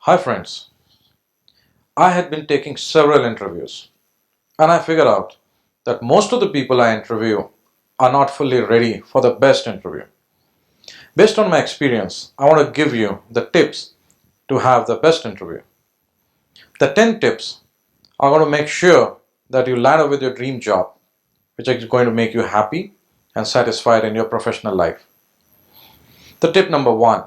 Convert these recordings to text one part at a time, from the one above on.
Hi friends, I had been taking several interviews and I figured out that most of the people I interview are not fully ready for the best interview. Based on my experience, I want to give you the tips to have the best interview. The 10 tips are going to make sure that you land up with your dream job, which is going to make you happy and satisfied in your professional life. The tip number 1,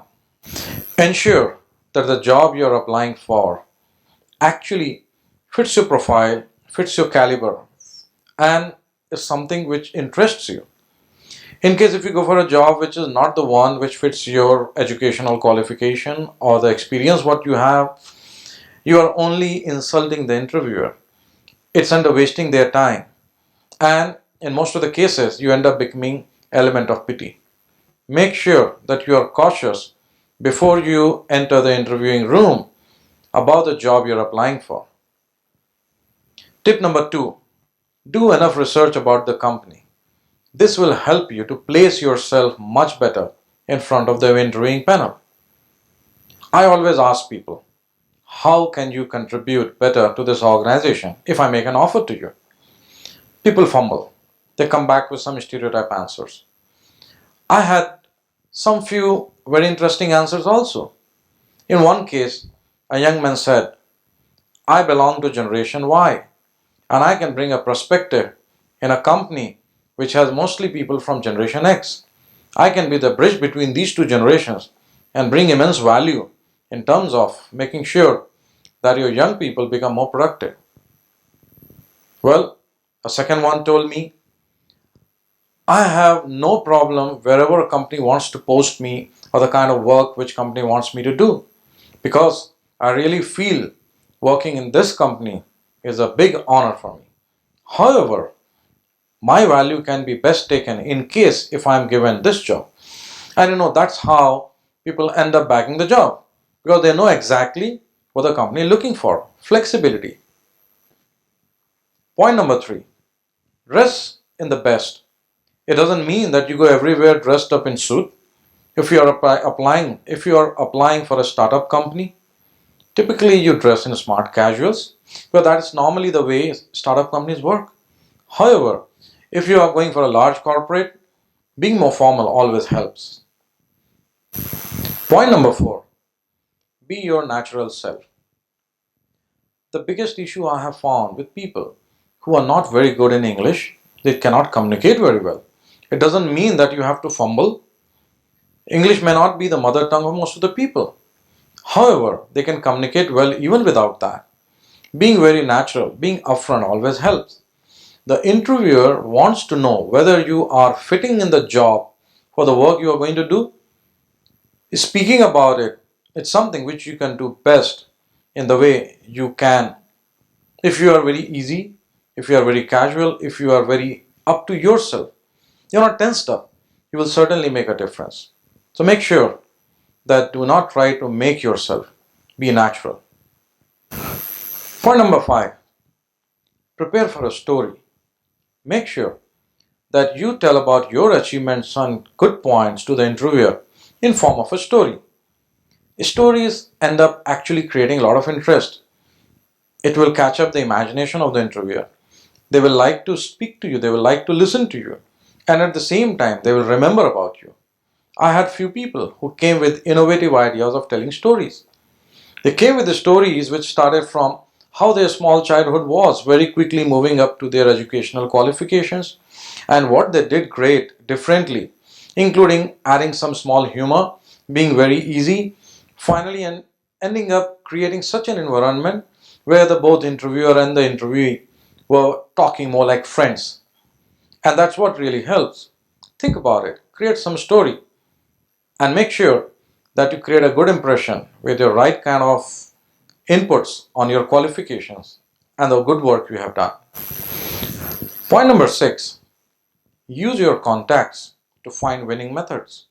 ensure that the job you're applying for actually fits your profile, fits your caliber, and is something which interests you. In case if you go for a job which is not the one which fits your educational qualification or the experience what you have, you are only insulting the interviewer. It's under wasting their time. And in most of the cases, you end up becoming element of pity. Make sure that you are cautious before you enter the interviewing room about the job you're applying for. Tip number 2, do enough research about the company. This will help you to place yourself much better in front of the interviewing panel. I always ask people, how can you contribute better to this organization if I make an offer to you? People fumble. They come back with some stereotype answers. I had some few very interesting answers also. In one case, a young man said, I belong to Generation Y and I can bring a perspective in a company which has mostly people from Generation X. I can be the bridge between these two generations and bring immense value in terms of making sure that your young people become more productive. Well, a second one told me, I have no problem wherever a company wants to post me or the kind of work which company wants me to do because I really feel working in this company is a big honor for me. However, my value can be best taken in case if I am given this job. And that's how people end up bagging the job because they know exactly what the company is looking for. Flexibility. Point number 3, dress in the best. It doesn't mean that you go everywhere dressed up in suit. If you are applying for a startup company, typically you dress in smart casuals, but that is normally the way startup companies work. However, if you are going for a large corporate, being more formal always helps. Point number 4, be your natural self. The biggest issue I have found with people who are not very good in English, they cannot communicate very well. It doesn't mean that you have to fumble. English may not be the mother tongue of most of the people. However, they can communicate well even without that. Being very natural, being upfront always helps. The interviewer wants to know whether you are fitting in the job for the work you are going to do. Speaking about it, it's something which you can do best in the way you can. If you are very easy, if you are very casual, if you are very up to yourself, you're not tensed up, you will certainly make a difference. So make sure that do not try to make yourself, be natural. Point number 5, prepare for a story. Make sure that you tell about your achievements and good points to the interviewer in form of a story. Stories end up actually creating a lot of interest. It will catch up the imagination of the interviewer. They will like to speak to you, they will like to listen to you, and at the same time they will remember about you. I had few people who came with innovative ideas of telling stories. They came with the stories which started from how their small childhood was, very quickly moving up to their educational qualifications, and what they did great differently, including adding some small humor, being very easy, finally and ending up creating such an environment where the both interviewer and the interviewee were talking more like friends. And that's what really helps. Think about it, create some story, and make sure that you create a good impression with your right kind of inputs on your qualifications and the good work you have done. Point number 6, use your contacts to find winning methods.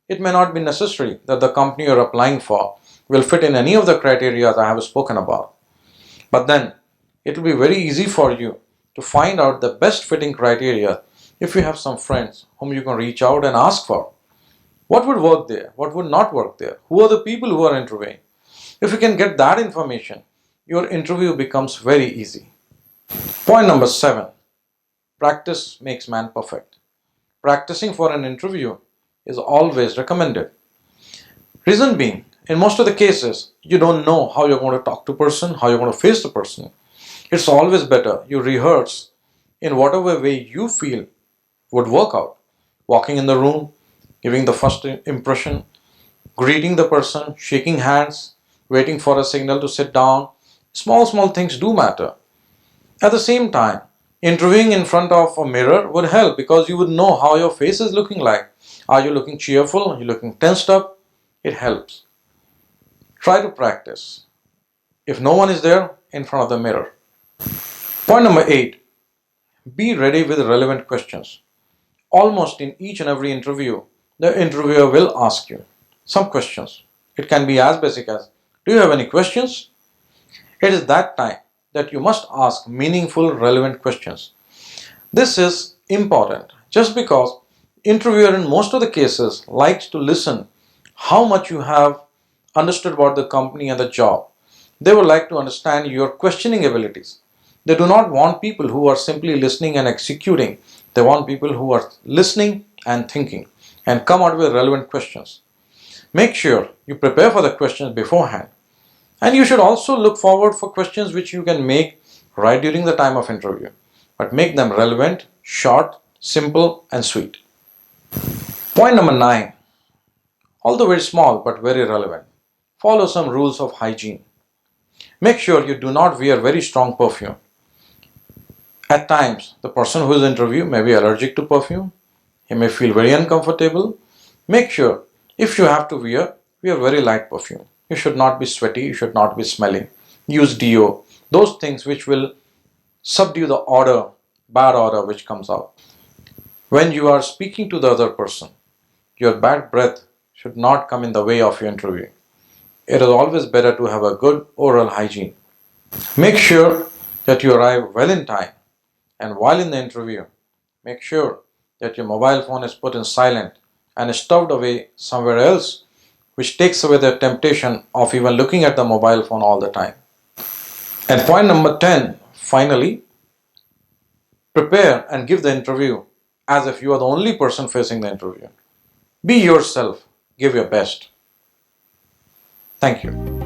It may not be necessary that the company you're applying for will fit in any of the criteria I have spoken about. But then it will be very easy for you to find out the best fitting criteria if you have some friends whom you can reach out and ask for. What would work there? What would not work there? Who are the people who are interviewing? If you can get that information, your interview becomes very easy. Point number 7. Practice makes man perfect. Practicing for an interview is always recommended. Reason being, in most of the cases, you don't know how you're going to talk to a person, how you're going to face the person. It's always better you rehearse in whatever way you feel would work out. Walking in the room, giving the first impression, greeting the person, shaking hands, waiting for a signal to sit down. Small things do matter. At the same time, interviewing in front of a mirror would help because you would know how your face is looking like. Are you looking cheerful? Are you looking tensed up? It helps. Try to practice. If no one is there, in front of the mirror. Point number 8. Be ready with relevant questions. Almost in each and every interview, the interviewer will ask you some questions. It can be as basic as, do you have any questions? It is that time that you must ask meaningful, relevant questions. This is important just because interviewer in most of the cases likes to listen how much you have understood about the company and the job. They would like to understand your questioning abilities. They do not want people who are simply listening and executing. They want people who are listening and thinking and come out with relevant questions. Make sure you prepare for the questions beforehand. And you should also look forward for questions which you can make right during the time of interview. But make them relevant, short, simple and sweet. Point number 9. Although very small but very relevant. Follow some rules of hygiene. Make sure you do not wear very strong perfume. At times, the person who is interviewed may be allergic to perfume. He may feel very uncomfortable. Make sure if you have to wear very light perfume. You should not be sweaty, you should not be smelling. Use deo. Those things which will subdue the odor, bad odor which comes out. When you are speaking to the other person, your bad breath should not come in the way of your interview. It is always better to have a good oral hygiene. Make sure that you arrive well in time, and while in the interview, make sure that your mobile phone is put in silent and is stowed away somewhere else, which takes away the temptation of even looking at the mobile phone all the time. And point number 10, finally, prepare and give the interview as if you are the only person facing the interview. Be yourself, give your best. Thank you.